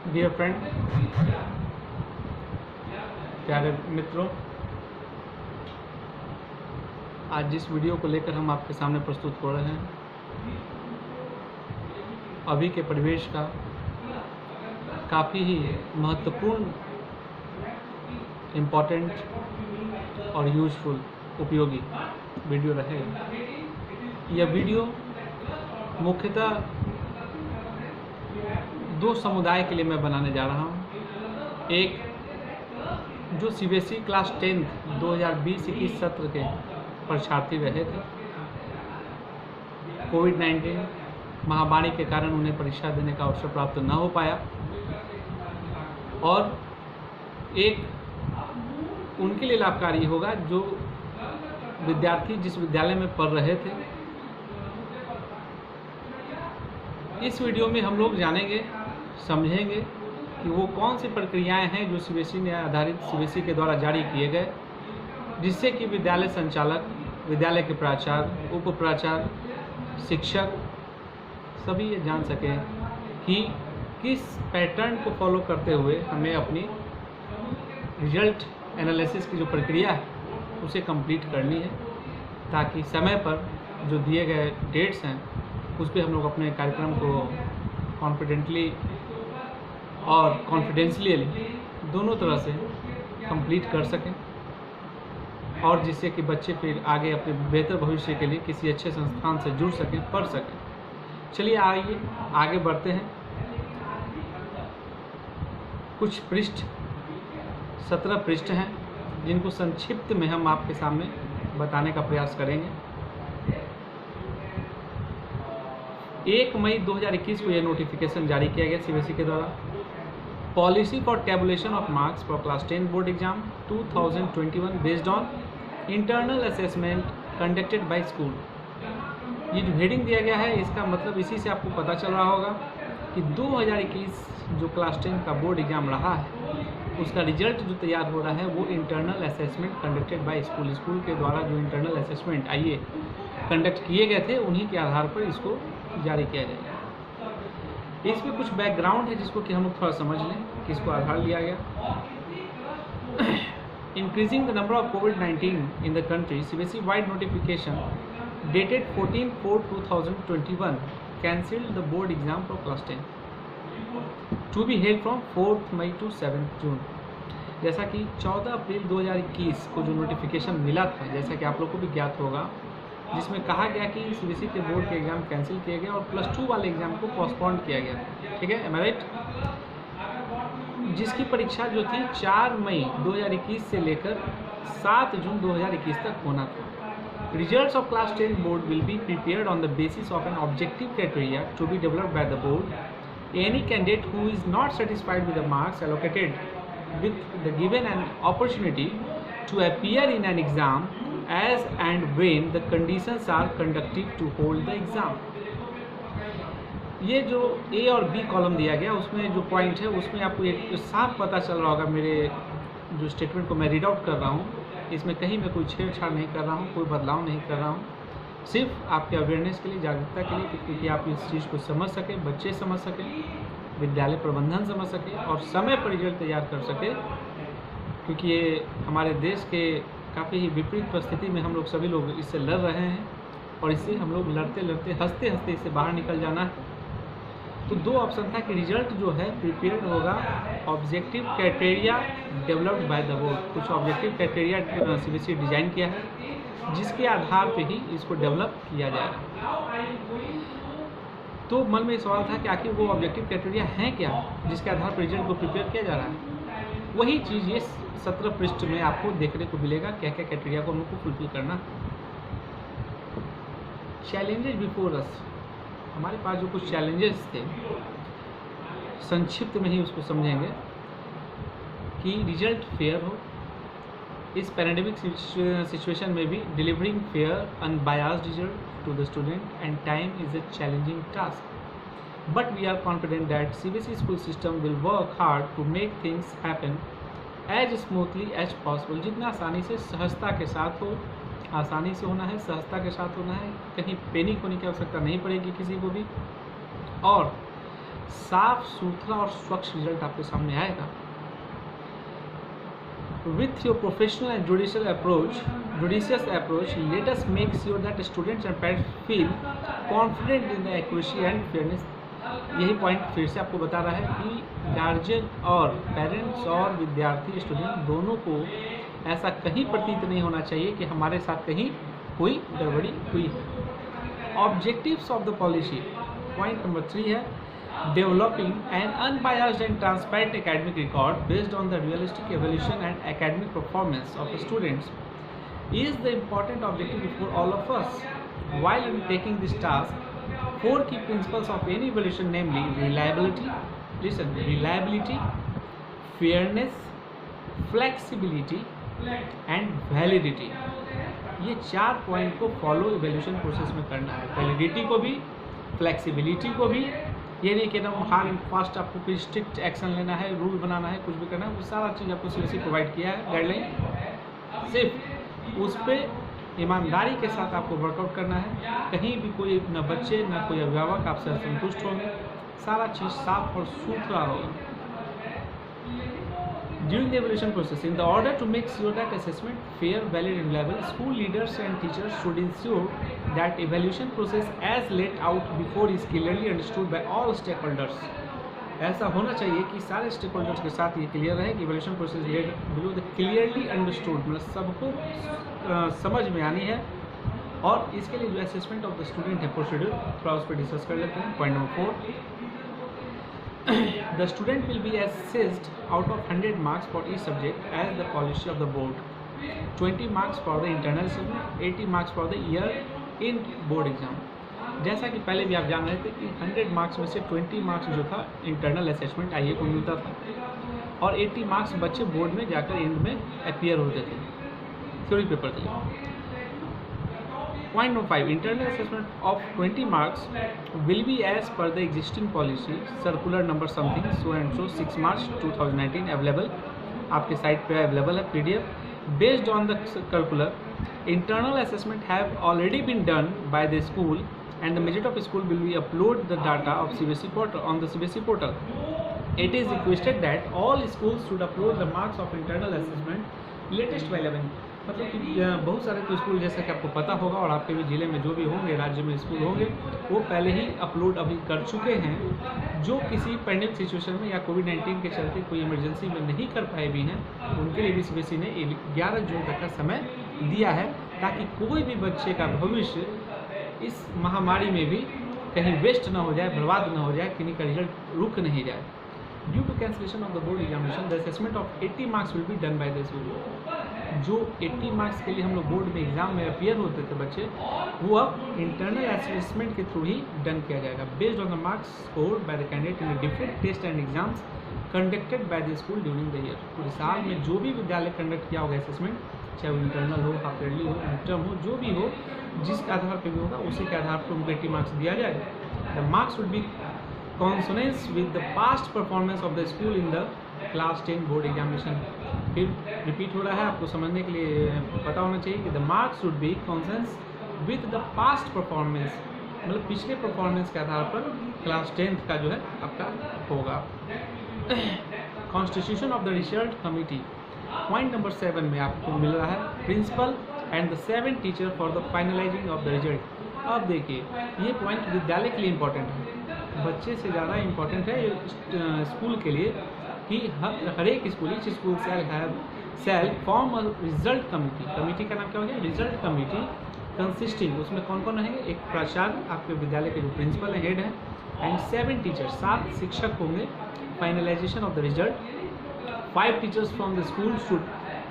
Dear friend, प्यारे मित्रों, आज जिस वीडियो को लेकर हम आपके सामने प्रस्तुत हो रहे हैं, अभी के परिवेश का काफ़ी ही महत्वपूर्ण, इम्पोर्टेंट और यूजफुल, उपयोगी वीडियो रहेगा। यह वीडियो मुख्यतः दो समुदाय के लिए मैं बनाने जा रहा हूँ। एक जो सीबीएसई क्लास 10 2020-21 सत्र के परीक्षार्थी रहे थे, कोविड-19 महामारी के कारण उन्हें परीक्षा देने का अवसर प्राप्त न हो पाया, और एक उनके लिए लाभकारी होगा जो विद्यार्थी जिस विद्यालय में पढ़ रहे थे। इस वीडियो में हम लोग जानेंगे, समझेंगे कि वो कौन सी प्रक्रियाएं हैं जो सीबीएसई ने आधारित सीबीएसई के द्वारा जारी किए गए, जिससे कि विद्यालय संचालक, विद्यालय के प्राचार्य, उप प्राचार्य, शिक्षक सभी ये जान सकें कि किस पैटर्न को फॉलो करते हुए हमें अपनी रिजल्ट एनालिसिस की जो प्रक्रिया है उसे कंप्लीट करनी है, ताकि समय पर जो दिए गए डेट्स हैं उस पर हम लोग अपने कार्यक्रम को कॉन्फिडेंटली और कॉन्फिडेंशियली दोनों तरह से कंप्लीट कर सकें, और जिससे कि बच्चे फिर आगे अपने बेहतर भविष्य के लिए किसी अच्छे संस्थान से जुड़ सकें, पढ़ सकें। चलिए आइए आगे बढ़ते हैं। कुछ पृष्ठ 17 पृष्ठ हैं जिनको संक्षिप्त में हम आपके सामने बताने का प्रयास करेंगे। 1 मई 2021 को यह नोटिफिकेशन जारी किया गया सीबीएसई के द्वारा। Policy for tabulation of marks for class 10 board exam 2021 based on internal assessment conducted by school. ये जो हेडिंग दिया गया है, इसका मतलब इसी से आपको पता चल रहा होगा कि 2021 जो क्लास 10 का बोर्ड एग्जाम रहा है उसका रिजल्ट जो तैयार हो रहा है वो internal assessment conducted by school, school के द्वारा जो इंटरनल असेसमेंट कंडक्ट किए गए थे उन्हीं के आधार पर इसको जारी किया जाएगा। इसमें कुछ बैकग्राउंड है जिसको कि हम लोग थोड़ा समझ लें कि इसको आधार लिया गया। इंक्रीजिंग द नंबर ऑफ कोविड-19 in the country, CBSE wide notification dated 14/4/2021 cancelled the board exam for class 10 to be held from 4 May to 7 June. जैसा कि 14 अप्रैल 2021 को जो नोटिफिकेशन मिला था, जैसा कि आप लोग को भी ज्ञात होगा, जिसमें कहा गया कि सीबीएसई के बोर्ड के एग्ज़ाम कैंसिल किए गए और +2 वाले एग्ज़ाम को पोस्टपोन किया गया था। ठीक है, एम आई राइट? जिसकी परीक्षा जो थी 4 मई 2021 से लेकर 7 जून 2021 तक होना था। Results of class 10 board will be prepared on the basis of an objective criteria to be developed by the board. Any candidate who is not satisfied with the marks allocated with the given an opportunity to appear in an exam as and when the conditions are conducive to hold the exam. ये जो ए और B column दिया गया उसमें जो point है उसमें आपको एक साफ पता चल रहा होगा। मेरे जो स्टेटमेंट को मैं रीड आउट कर रहा हूँ, इसमें कहीं मैं कोई छेड़छाड़ नहीं कर रहा हूँ, कोई बदलाव नहीं कर रहा हूँ, सिर्फ आपके अवेयरनेस के लिए, जागरूकता के लिए, क्योंकि आप इस चीज़ को समझ सकें, बच्चे समझ सकें, विद्यालय प्रबंधन समझ सके और समय पर रिजल्ट तैयार कर सके, क्योंकि ये हमारे देश के काफ़ी ही विपरीत परिस्थिति में हम लोग सभी लोग इससे लड़ रहे हैं, और इससे हम लोग लड़ते लड़ते हंसते हंसते इससे बाहर निकल जाना है। तो दो ऑप्शन था कि रिजल्ट जो है प्रिपेयर्ड होगा objective criteria developed by the board. कुछ ऑब्जेक्टिव क्राइटेरिया सीबीएसई डिजाइन किया है जिसके आधार पे ही इसको डेवलप किया जाएगा। तो मन में सवाल था कि आखिर वो ऑब्जेक्टिव क्राइटेरिया हैं क्या जिसके आधार पर रिजल्ट को प्रिपेयर किया जा रहा है। वही चीज़ ये 17 पृष्ठ में आपको देखने को मिलेगा, क्या क्या क्राइटेरिया को हम लोग को फुलफिल करना। चैलेंजेस बिफोर अस, हमारे पास जो कुछ चैलेंजेस थे संक्षिप्त में ही उसको समझेंगे कि रिजल्ट फेयर हो। इस पैंडेमिक सिचुएशन में भी delivering fair unbiased result to the student and time is a challenging task, but we are confident that CBSE school system will work hard to make things happen as smoothly as possible. जितना आसानी से, सहजता के साथ हो, आसानी से होना है, सहजता के साथ होना है, कहीं पैनिक होने की आवश्यकता नहीं पड़ेगी किसी को भी, और साफ सुथरा और स्वच्छ रिजल्ट आपके सामने आएगा। With your professional and judicious approach, let us make sure that students and parents feel confident in the accuracy and fairness। यही पॉइंट फिर से आपको बता रहा है कि गार्जियन और पेरेंट्स और विद्यार्थी स्टूडेंट दोनों को ऐसा कहीं प्रतीत नहीं होना चाहिए कि हमारे साथ कहीं कोई गड़बड़ी हुई है। Objectives of the policy, point number 3 है developing an unbiased and transparent academic record based on the realistic evaluation and academic performance of the students is the important objective before all of us. While undertaking this task, 4 key principles of any evaluation, namely reliability, reliability, fairness, flexibility and validity, ये 4 point को follow evaluation process में करना है। Validity को भी, flexibility को भी, ये नहीं कि एकदम हार्ड एंड फास्ट आपको कोई स्ट्रिक्ट एक्शन लेना है, रूल बनाना है, कुछ भी करना है, वो सारा चीज़ आपको सीबीएसई प्रोवाइड किया है गाइडलाइन। सिर्फ उस पर ईमानदारी के साथ आपको वर्कआउट करना है। कहीं भी कोई न बच्चे न कोई अभिभावक आपसे असंतुष्ट होंगे, सारा चीज़ साफ और सुथरा होगा। During the evaluation process, in the order to make sure that assessment fair, valid and reliable, school leaders and teachers should ensure that evaluation process as laid out before is clearly understood by all stakeholders। ऐसा होना चाहिए कि सारे stake holders के साथ ये clear रहे कि evolution process led below the clearly understood, मतलब सबको समझ में आनी है। और इसके लिए जो असेसमेंट ऑफ द स्टूडेंट है प्रोसीड्यूर, थोड़ा उस पर डिस्कस कर लेते हैं। Point number 4, the student will be assessed out of 100 marks for each subject as the policy of the board, 20 marks for the internal assessment, 80 marks for the year in board exam। जैसा कि पहले भी आप जान रहे थे कि 100 marks में से 20 मार्क्स जो था इंटरनल असेसमेंट आईए को मिलता था और 80 मार्क्स बच्चे बोर्ड में जाकर एंड में अपीयर होते थे थ्योरी पेपर के लिए। Point number 5, internal assessment of 20 marks will be as per the existing policy, circular number something so and so 6 March 2019 available, आपके साइट पे अवेलेबल है PDF। Based on the circular, internal assessment have already been done by the school and the majority of school will be upload the data of CBSE portal on the CBSE portal. It is requested that all schools should upload the marks of internal assessment latest by 11। मतलब कि बहुत सारे तो school जैसा कि आपको पता होगा और आपके भी ज़िले में जो भी होंगे, राज्य में स्कूल होंगे, वो पहले ही अपलोड अभी कर चुके हैं। जो किसी पेंडेमिक सिचुएशन में या कोविड-19 के चलते कोई इमरजेंसी में नहीं कर पाए भी हैं, उनके लिए भी सीबीएसई ने 11 जून तक का समय दिया है ताकि कोई भी बच्चे का भविष्य इस महामारी में भी कहीं वेस्ट ना हो जाए, बर्बाद ना हो जाए, किन्हीं का रिजल्ट रुक नहीं जाए। Due to cancellation of the board examination the assessment of 80 marks will be done by the school. जो 80 मार्क्स के लिए हम लोग बोर्ड में एग्जाम में अपीयर होते थे बच्चे, वो अब इंटरनल असेसमेंट के थ्रू ही डन किया जाएगा। Based on the marks scored by the candidate in different test and exams conducted by the school during the year. पूरे साल में जो भी विद्यालय कंडक्ट किया होगा असेसमेंट, चाहे वो इंटरनल हो, हाफ ईयरली हो, इंटर्म हो, जो भी हो, जिस आधार पर भी होगा उसी के आधार पर उनको 80 मार्क्स दिया जाएगा। The marks would be consonance with the past performance of the school in the class 10 board examination। फिर रिपीट हो रहा है, आपको समझने के लिए पता होना चाहिए कि the marks should be consonance with the past performance, मतलब पिछले परफॉर्मेंस के आधार पर क्लास 10th का जो है आपका होगा। Constitution of the result committee, point number 7 में आपको मिल रहा है principal and the 7 teacher for the finalising of the result. अब देखिए ये पॉइंट विद्यालय के लिए इंपॉर्टेंट है, बच्चे से ज़्यादा इम्पोर्टेंट है स्कूल के लिए कि हर एक school, each school shall form a result committee. Committee का नाम क्या हो गया? Result committee. कंसिस्टिंग, उसमें कौन कौन रहेंगे? एक प्राचार्य, आपके विद्यालय के जो प्रिंसिपल हैं, हेड हैं, एंड 7 टीचर्स, 7 शिक्षक होंगे। Finalisation of the result, 5 teachers from the school should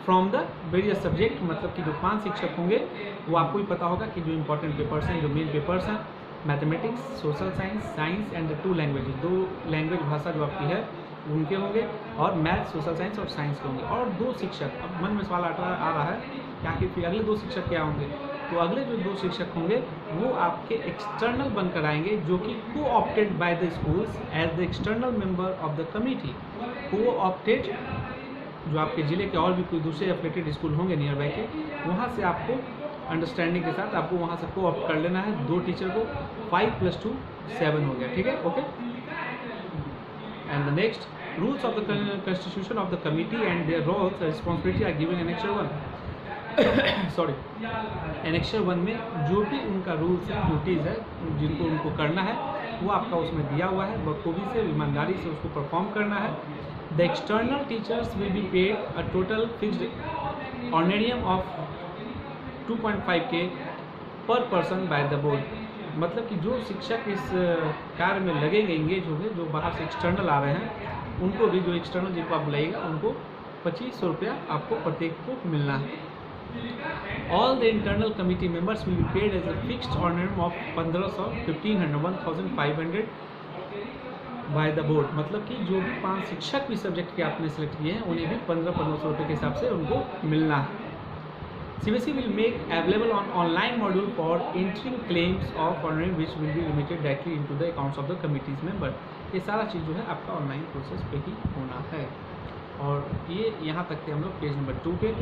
from the various subject, मतलब कि जो 5 शिक्षक होंगे वो आपको ही पता होगा कि जो इंपॉर्टेंट पेपर्स हैं, जो मेन पेपर्स हैं, mathematics, social science, science and 2 languages, 2 language भाषा जो आपकी है उनके होंगे, और मैथ, सोशल साइंस और साइंस के होंगे, और 2 शिक्षक। अब मन में सवाल आ रहा है कि आखिर फिर अगले 2 शिक्षक क्या होंगे? तो अगले जो 2 शिक्षक होंगे वो आपके एक्सटर्नल बनकर आएंगे, जो कि co-opted by the schools as the external member of the committee. Co-opted, जो आपके ज़िले के और भी कोई दूसरे एफिलेटेड स्कूल होंगे नियर बाई के, वहाँ से आपको अंडरस्टैंडिंग के साथ आपको वहाँ से को ऑप्ट कर लेना है 2 टीचर को। 5 + 2 7 हो गया, ठीक है, okay. And the next, rules of the constitution of the committee and their roles and responsibility are given in Annexure 1. Sorry, Annexure 1 में जो भी उनका रूल्स है, ड्यूटीज़ है, जिनको उनको करना है, वो आपका उसमें दिया हुआ है। बखूबी से, ईमानदारी से उसको परफॉर्म करना है। The external teachers will be paid a total fixed honorarium of 2.5K पर पर्सन बाय द बोर्ड। मतलब कि जो शिक्षक इस कार्य में लगेंगे, एंगेज होंगे, जो बाहर से एक्सटर्नल आ रहे हैं, उनको भी, जो एक्सटर्नल जिनको आप बुलाइएगा, उनको 2500 रुपया आपको प्रत्येक को मिलना है। All the internal committee members will be paid as a fixed honorarium of 1500, 1500, 1500 by the board. मतलब कि जो भी 5 शिक्षक भी सब्जेक्ट के आपने सेलेक्ट किए हैं, उन्हें भी 1500 रुपये के हिसाब से उनको मिलना है। CBSE will make available on online module for entering claims of honorarium which will be remitted directly into the accounts of the committee's member। ये सारा चीज़ जो है आपका ऑनलाइन प्रोसेस पे ही होना है। और ये यहाँ तक थे हम लोग पेज नंबर 2 पे।